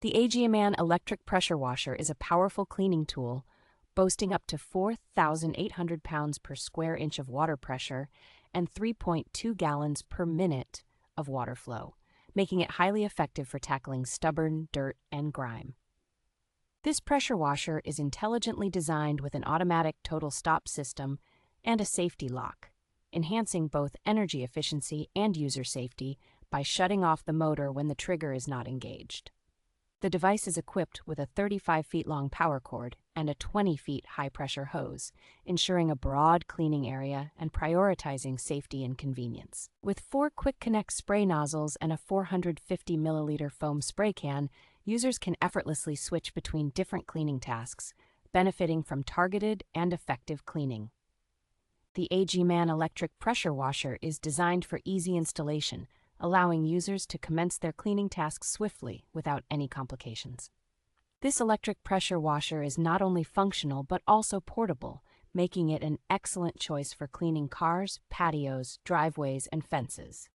The AgiiMan Electric Pressure Washer is a powerful cleaning tool, boasting up to 4,800 pounds per square inch of water pressure and 3.2 gallons per minute of water flow, making it highly effective for tackling stubborn dirt and grime. This pressure washer is intelligently designed with an automatic total stop system and a safety lock, enhancing both energy efficiency and user safety by shutting off the motor when the trigger is not engaged. The device is equipped with a 35 feet long power cord and a 20 feet high pressure hose, ensuring a broad cleaning area and prioritizing safety and convenience. With 4 quick connect spray nozzles and a 450 milliliter foam spray can, users can effortlessly switch between different cleaning tasks, benefiting from targeted and effective cleaning. The AgiiMan Electric Pressure Washer is designed for easy installation, allowing users to commence their cleaning tasks swiftly without any complications. This electric pressure washer is not only functional but also portable, making it an excellent choice for cleaning cars, patios, driveways, and fences.